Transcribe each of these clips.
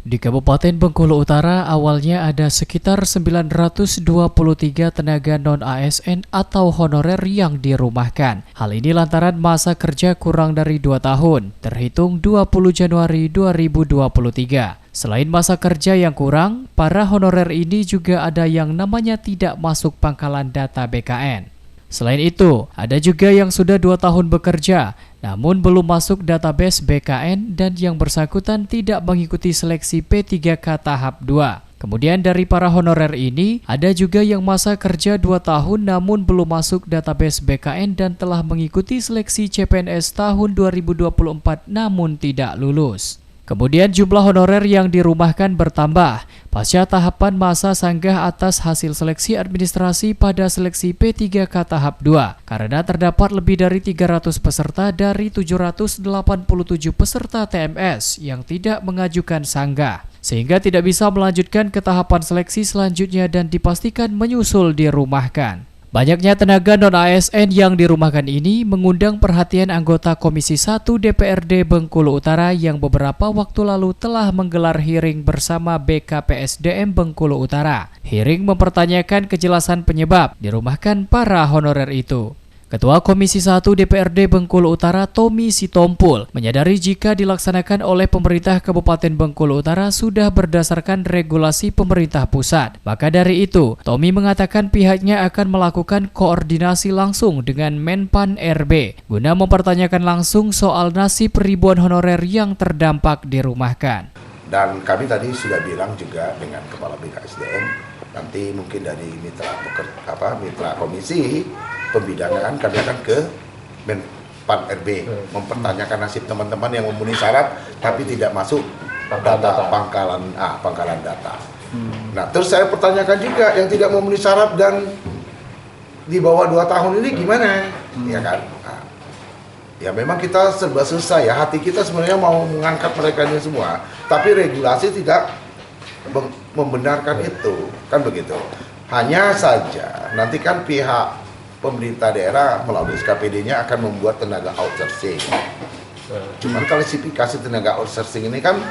Di Kabupaten Bengkulu Utara, awalnya ada sekitar 923 tenaga non-ASN atau honorer yang dirumahkan. Hal ini lantaran masa kerja kurang dari 2 tahun, terhitung 20 Januari 2023. Selain masa kerja yang kurang, para honorer ini juga ada yang namanya tidak masuk pangkalan data BKN. Selain itu, ada juga yang sudah 2 tahun bekerja, namun belum masuk database BKN dan yang bersangkutan tidak mengikuti seleksi P3K tahap 2. Kemudian dari para honorer ini, ada juga yang masa kerja 2 tahun namun belum masuk database BKN dan telah mengikuti seleksi CPNS tahun 2024 namun tidak lulus. Kemudian jumlah honorer yang dirumahkan bertambah pasca tahapan masa sanggah atas hasil seleksi administrasi pada seleksi P3K tahap 2 karena terdapat lebih dari 300 peserta dari 787 peserta TMS yang tidak mengajukan sanggah sehingga tidak bisa melanjutkan ke tahapan seleksi selanjutnya dan dipastikan menyusul dirumahkan. Banyaknya tenaga non-ASN yang dirumahkan ini mengundang perhatian anggota Komisi 1 DPRD Bengkulu Utara yang beberapa waktu lalu telah menggelar hearing bersama BKPSDM Bengkulu Utara. Hearing mempertanyakan kejelasan penyebab dirumahkan para honorer itu. Ketua Komisi 1 DPRD Bengkulu Utara Tommy Sitompul menyadari jika dilaksanakan oleh pemerintah Kabupaten Bengkulu Utara sudah berdasarkan regulasi pemerintah pusat. Maka dari itu, Tommy mengatakan pihaknya akan melakukan koordinasi langsung dengan Menpan RB guna mempertanyakan langsung soal nasib ribuan honorer yang terdampak dirumahkan. Dan kami tadi sudah bilang juga dengan Kepala BKSDM, nanti mungkin dari mitra komisi pembidangan kami akan ke Menpan RB mempertanyakan nasib teman-teman yang memenuhi syarat tapi tidak masuk pangkalan data. Nah, terus saya pertanyakan juga yang tidak memenuhi syarat dan di bawah 2 tahun ini gimana? Ya kan? Nah, ya memang kita serba susah ya, hati kita sebenarnya mau mengangkat mereka ini semua, tapi regulasi tidak membenarkan itu, kan begitu. Hanya saja nanti kan pihak pemerintah daerah melalui SKPD-nya akan membuat tenaga outsourcing. Cuman klasifikasi tenaga outsourcing ini kan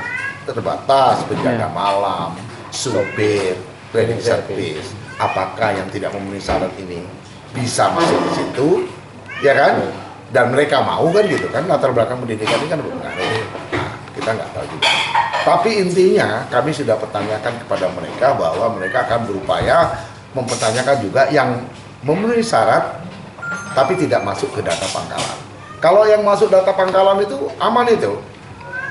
terbatas, penjaga malam, supir, cleaning service. Apakah yang tidak memenuhi syarat ini bisa masuk di situ, ya kan? Dan mereka mau kan gitu kan, latar belakang pendidikan ini kan berpengaruh. Nah, kita nggak tahu juga. Tapi intinya kami sudah pertanyakan kepada mereka bahwa mereka akan berupaya mempertanyakan juga yang memenuhi syarat tapi tidak masuk ke data pangkalan. Kalau yang masuk data pangkalan itu aman itu.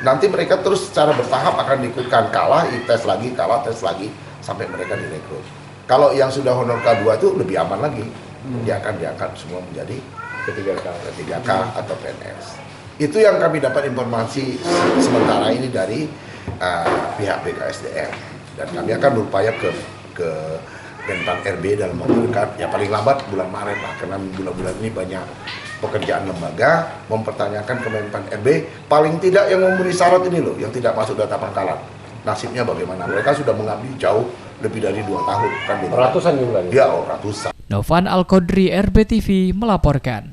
Nanti mereka terus secara bertahap akan diikutkan kalah, tes lagi sampai mereka direkrut. Kalau yang sudah honor K2 itu lebih aman lagi. Dia akan diangkat semua menjadi P3K atau PNS. Itu yang kami dapat informasi sementara ini dari pihak BKSDM, dan kami akan berupaya ke Menpan RB dalam memberikan ya paling lambat bulan Maret lah, karena bulan-bulan ini banyak pekerjaan lembaga mempertanyakan ke Menpan RB paling tidak yang memenuhi syarat ini loh, yang tidak masuk data pangkalan, nasibnya bagaimana. Mereka sudah mengabdi jauh lebih dari 2 tahun kan. Ratusan jumlahnya. Ya, ratusan. Novan Al-Qodri, RBTV melaporkan.